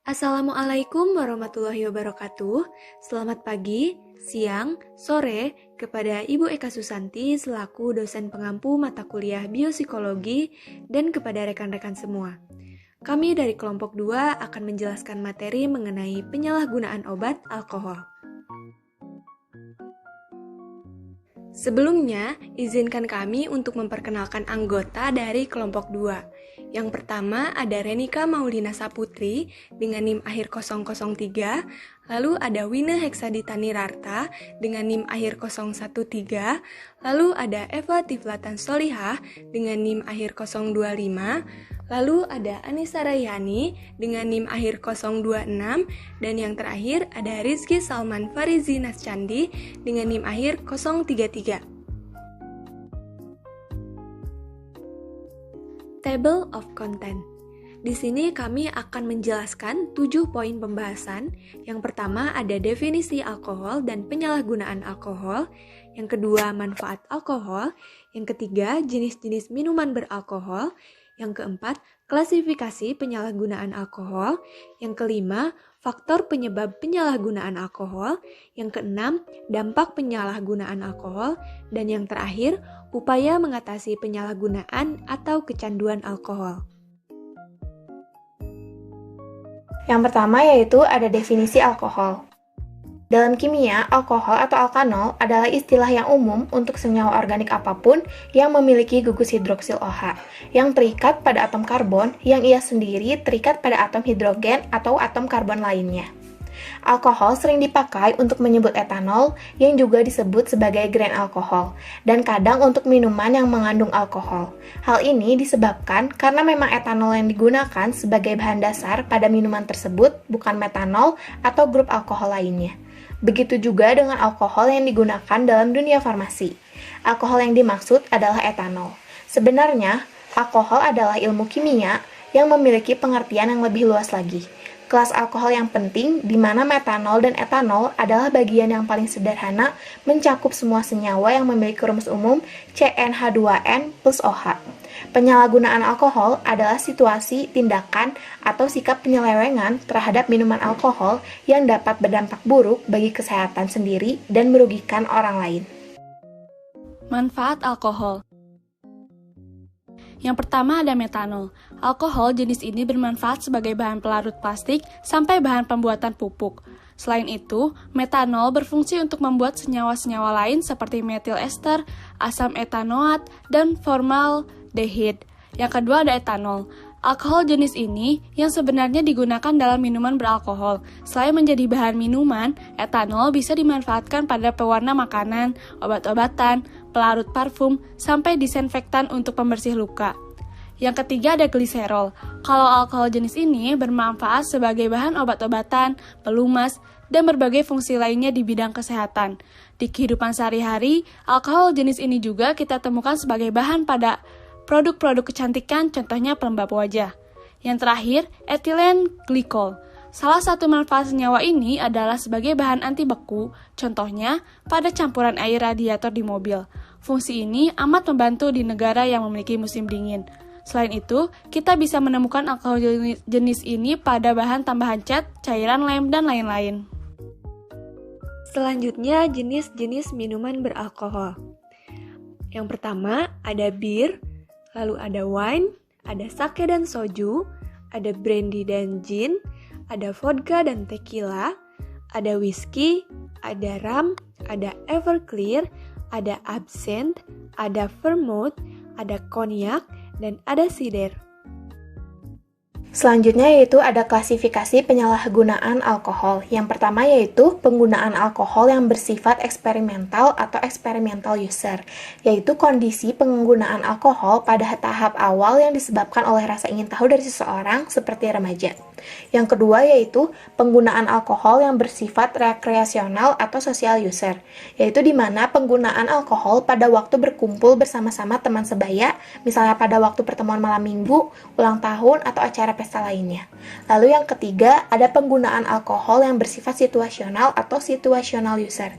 Assalamualaikum warahmatullahi wabarakatuh. Selamat pagi, siang, sore kepada Ibu Eka Susanti selaku dosen pengampu mata kuliah biopsikologi dan kepada rekan-rekan semua. Kami dari kelompok 2 akan menjelaskan materi mengenai penyalahgunaan obat alkohol. Sebelumnya, izinkan kami untuk memperkenalkan anggota dari kelompok 2. Yang pertama ada Renika Maulina Saputri dengan NIM akhir 003, lalu ada Wina Heksadita Nirarta dengan NIM akhir 013, lalu ada Eva Tiflatan Solihah dengan NIM akhir 025, lalu ada Anissa Rayhani dengan NIM akhir 026, dan yang terakhir ada Rizky Salman Farizi Nascandi dengan NIM akhir 033. Table of Content. Di sini kami akan menjelaskan 7 poin pembahasan. Yang pertama ada definisi alkohol dan penyalahgunaan alkohol. Yang kedua manfaat alkohol. Yang ketiga jenis-jenis minuman beralkohol. Yang keempat klasifikasi penyalahgunaan alkohol. Yang kelima faktor penyebab penyalahgunaan alkohol. Yang keenam dampak penyalahgunaan alkohol. Dan yang terakhir upaya mengatasi penyalahgunaan atau kecanduan alkohol. Yang pertama yaitu ada definisi alkohol. Dalam kimia, alkohol atau alkanol adalah istilah yang umum untuk senyawa organik apapun yang memiliki gugus hidroksil OH, yang terikat pada atom karbon yang ia sendiri terikat pada atom hidrogen atau atom karbon lainnya. Alkohol sering dipakai untuk menyebut etanol yang juga disebut sebagai grain alkohol dan kadang untuk minuman yang mengandung alkohol. Hal ini disebabkan karena memang etanol yang digunakan sebagai bahan dasar pada minuman tersebut bukan metanol atau grup alkohol lainnya. Begitu juga dengan alkohol yang digunakan dalam dunia farmasi. Alkohol yang dimaksud adalah etanol. Sebenarnya, alkohol adalah ilmu kimia yang memiliki pengertian yang lebih luas lagi. Kelas alkohol yang penting di mana metanol dan etanol adalah bagian yang paling sederhana mencakup semua senyawa yang memiliki rumus umum CnH2n plus OH. Penyalahgunaan alkohol adalah situasi, tindakan, atau sikap penyelewengan terhadap minuman alkohol yang dapat berdampak buruk bagi kesehatan sendiri dan merugikan orang lain. Manfaat alkohol. Yang pertama ada metanol. Alkohol jenis ini bermanfaat sebagai bahan pelarut plastik sampai bahan pembuatan pupuk. Selain itu, metanol berfungsi untuk membuat senyawa-senyawa lain seperti metil ester, asam etanoat, dan formaldehid. Yang kedua ada etanol. Alkohol jenis ini yang sebenarnya digunakan dalam minuman beralkohol. Selain menjadi bahan minuman, etanol bisa dimanfaatkan pada pewarna makanan, obat-obatan, pelarut parfum, sampai disinfektan untuk pembersih luka. Yang ketiga ada gliserol. Kalau alkohol jenis ini bermanfaat sebagai bahan obat-obatan, pelumas, dan berbagai fungsi lainnya di bidang kesehatan. Di kehidupan sehari-hari, alkohol jenis ini juga kita temukan sebagai bahan pada produk-produk kecantikan, contohnya pelembab wajah. Yang terakhir, etilen glikol. Salah satu manfaat senyawa ini adalah sebagai bahan anti beku, contohnya pada campuran air radiator di mobil. Fungsi ini amat membantu di negara yang memiliki musim dingin. Selain itu, kita bisa menemukan alkohol jenis ini pada bahan tambahan cat, cairan lem, dan lain-lain. Selanjutnya jenis-jenis minuman beralkohol. Yang pertama ada bir, lalu ada wine, ada sake dan soju, ada brandy dan gin, ada vodka dan tequila, ada whisky, ada rum, ada everclear, ada absinthe, ada vermouth, ada konyak, dan ada cider. Selanjutnya yaitu ada klasifikasi penyalahgunaan alkohol. Yang pertama yaitu penggunaan alkohol yang bersifat eksperimental atau experimental user, yaitu kondisi penggunaan alkohol pada tahap awal yang disebabkan oleh rasa ingin tahu dari seseorang seperti remaja. Yang kedua yaitu penggunaan alkohol yang bersifat rekreasional atau social user, yaitu di mana penggunaan alkohol pada waktu berkumpul bersama-sama teman sebaya, misalnya pada waktu pertemuan malam minggu, ulang tahun, atau acara pesta lainnya. Lalu yang ketiga, ada penggunaan alkohol yang bersifat situasional atau situational user,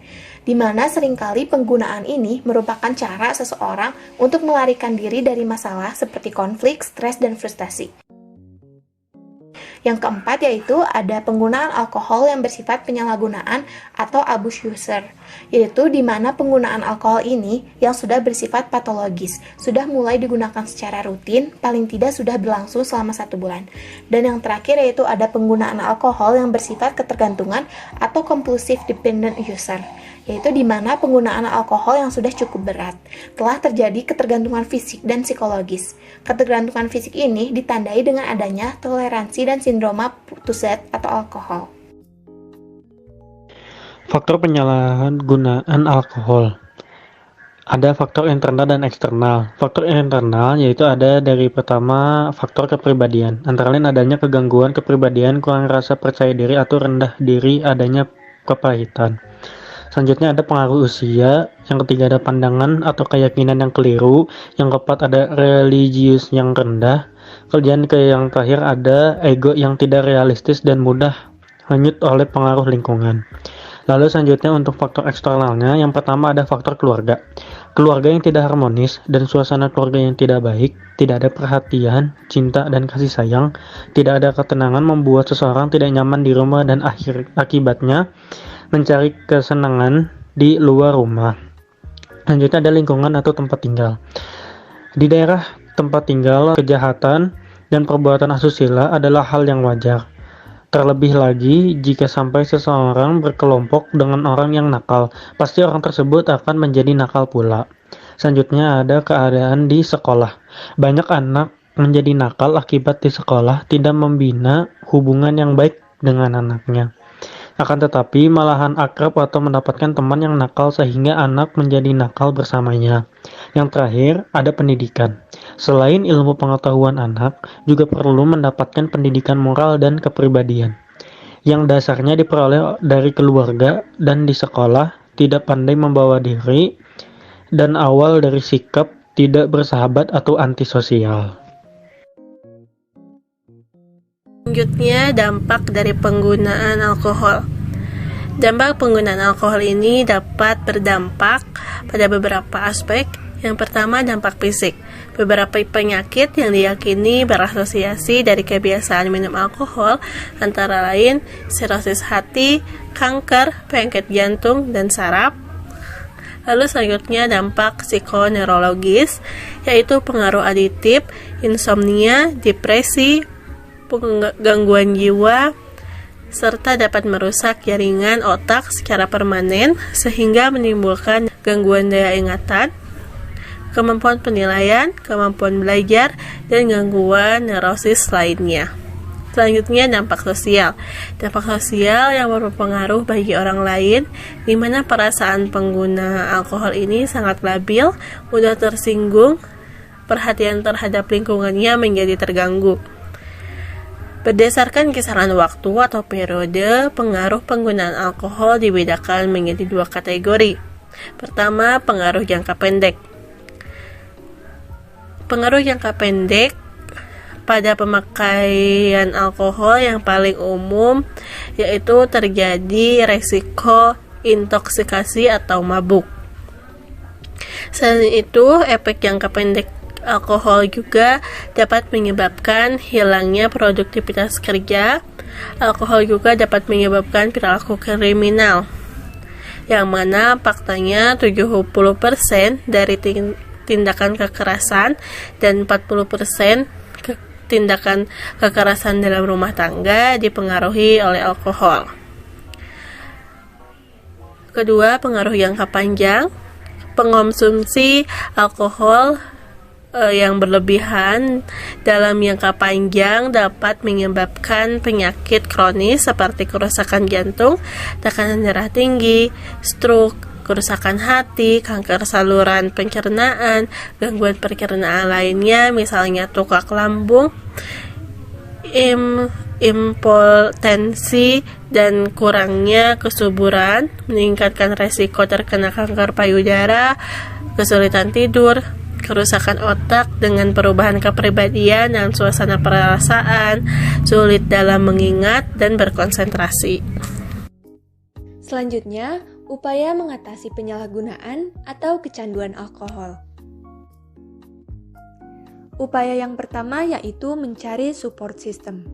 di mana seringkali penggunaan ini merupakan cara seseorang untuk melarikan diri dari masalah seperti konflik, stres, dan frustasi. Yang keempat yaitu ada penggunaan alkohol yang bersifat penyalahgunaan atau abuse user, yaitu di mana penggunaan alkohol ini yang sudah bersifat patologis, sudah mulai digunakan secara rutin, paling tidak sudah berlangsung selama 1 bulan. Dan yang terakhir yaitu ada penggunaan alkohol yang bersifat ketergantungan atau compulsive dependent user, yaitu di mana penggunaan alkohol yang sudah cukup berat, telah terjadi ketergantungan fisik dan psikologis. Ketergantungan fisik ini ditandai dengan adanya toleransi dan sindroma to set atau alkohol. Faktor penyalahgunaan alkohol. Ada faktor internal dan eksternal. Faktor internal yaitu ada dari pertama faktor kepribadian. Antara lain adanya kegangguan kepribadian, kurang rasa percaya diri atau rendah diri, adanya kepahitan. Selanjutnya ada pengaruh usia, yang ketiga ada pandangan atau keyakinan yang keliru, yang keempat ada religius yang rendah, yang terakhir ada ego yang tidak realistis dan mudah hanyut oleh pengaruh lingkungan. Lalu selanjutnya untuk faktor eksternalnya, yang pertama ada faktor keluarga. Keluarga yang tidak harmonis dan suasana keluarga yang tidak baik, tidak ada perhatian, cinta, dan kasih sayang, tidak ada ketenangan membuat seseorang tidak nyaman di rumah dan akibatnya mencari kesenangan di luar rumah. Selanjutnya ada lingkungan atau tempat tinggal. Di daerah tempat tinggal, kejahatan dan perbuatan asusila adalah hal yang wajar. Terlebih lagi jika sampai seseorang berkelompok dengan orang yang nakal, pasti orang tersebut akan menjadi nakal pula. Selanjutnya ada keadaan di sekolah. Banyak anak menjadi nakal akibat di sekolah tidak membina hubungan yang baik dengan anaknya. Akan tetapi malahan akrab atau mendapatkan teman yang nakal sehingga anak menjadi nakal bersamanya. Yang terakhir ada pendidikan. Selain ilmu pengetahuan anak, juga perlu mendapatkan pendidikan moral dan kepribadian, yang dasarnya diperoleh dari keluarga dan di sekolah, tidak pandai membawa diri, dan awal dari sikap tidak bersahabat atau antisosial. Selanjutnya, dampak dari penggunaan alkohol. Dampak penggunaan alkohol ini dapat berdampak pada beberapa aspek. Yang pertama, dampak fisik. Beberapa penyakit yang diyakini berasosiasi dari kebiasaan minum alkohol antara lain sirosis hati, kanker, penyakit jantung, dan saraf. Lalu selanjutnya dampak psikoneurologis, yaitu pengaruh aditif, insomnia, depresi, gangguan jiwa, serta dapat merusak jaringan otak secara permanen sehingga menimbulkan gangguan daya ingatan, kemampuan penilaian, kemampuan belajar, dan gangguan neurosis lainnya. Selanjutnya dampak sosial. Dampak sosial yang berpengaruh bagi orang lain, di mana perasaan pengguna alkohol ini sangat labil, mudah tersinggung, perhatian terhadap lingkungannya menjadi terganggu. Berdasarkan kisaran waktu atau periode, pengaruh penggunaan alkohol dibedakan menjadi 2 kategori. Pertama, pengaruh jangka pendek. Pengaruh jangka pendek pada pemakaian alkohol yang paling umum yaitu terjadi resiko intoksikasi atau mabuk. Selain itu, efek jangka pendek alkohol juga dapat menyebabkan hilangnya produktivitas kerja. Alkohol juga dapat menyebabkan perilaku kriminal, yang mana faktanya 70% dari tindakan kekerasan dan 40% tindakan kekerasan dalam rumah tangga dipengaruhi oleh alkohol. Kedua, pengaruh jangka panjang. Pengonsumsi alkohol yang berlebihan dalam jangka panjang dapat menyebabkan penyakit kronis seperti kerusakan jantung, tekanan darah tinggi, stroke, kerusakan hati, kanker saluran pencernaan, gangguan pencernaan lainnya misalnya tukak lambung, impotensi, dan kurangnya kesuburan, meningkatkan resiko terkena kanker payudara, kesulitan tidur, kerusakan otak dengan perubahan kepribadian dan suasana perasaan, sulit dalam mengingat dan berkonsentrasi. Selanjutnya, upaya mengatasi penyalahgunaan atau kecanduan alkohol. Upaya yang pertama yaitu mencari support system.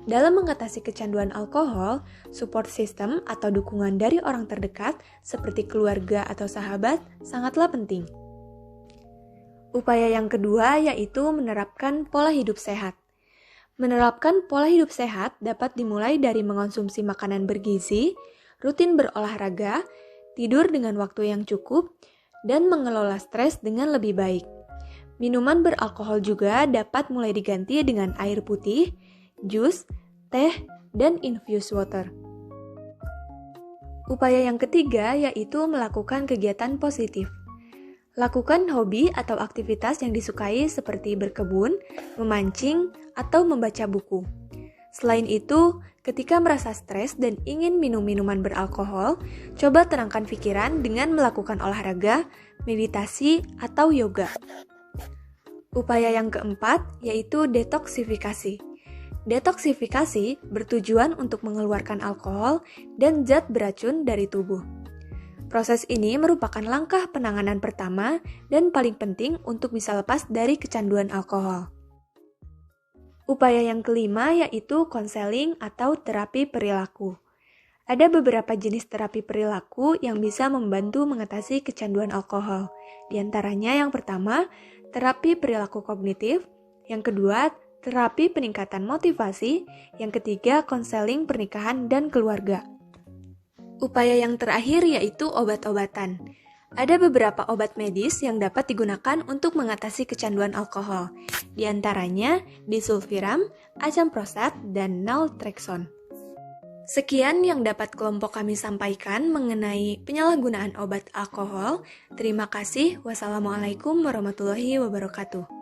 Dalam mengatasi kecanduan alkohol, support system atau dukungan dari orang terdekat seperti keluarga atau sahabat sangatlah penting. Upaya yang kedua yaitu menerapkan pola hidup sehat. Menerapkan pola hidup sehat dapat dimulai dari mengonsumsi makanan bergizi, rutin berolahraga, tidur dengan waktu yang cukup, dan mengelola stres dengan lebih baik. Minuman beralkohol juga dapat mulai diganti dengan air putih, jus, teh, dan infused water. Upaya yang ketiga yaitu melakukan kegiatan positif. Lakukan hobi atau aktivitas yang disukai seperti berkebun, memancing, atau membaca buku. Selain itu, ketika merasa stres dan ingin minum minuman beralkohol, coba tenangkan pikiran dengan melakukan olahraga, meditasi, atau yoga. Upaya yang keempat yaitu detoksifikasi. Detoksifikasi bertujuan untuk mengeluarkan alkohol dan zat beracun dari tubuh. Proses ini merupakan langkah penanganan pertama dan paling penting untuk bisa lepas dari kecanduan alkohol. Upaya yang kelima yaitu konseling atau terapi perilaku. Ada beberapa jenis terapi perilaku yang bisa membantu mengatasi kecanduan alkohol. Di antaranya yang pertama, terapi perilaku kognitif, yang kedua, terapi peningkatan motivasi, yang ketiga konseling pernikahan dan keluarga. Upaya yang terakhir yaitu obat-obatan. Ada beberapa obat medis yang dapat digunakan untuk mengatasi kecanduan alkohol, di antaranya disulfiram, acamprosat, dan naltrexone. Sekian yang dapat kelompok kami sampaikan mengenai penyalahgunaan obat alkohol. Terima kasih. Wassalamualaikum warahmatullahi wabarakatuh.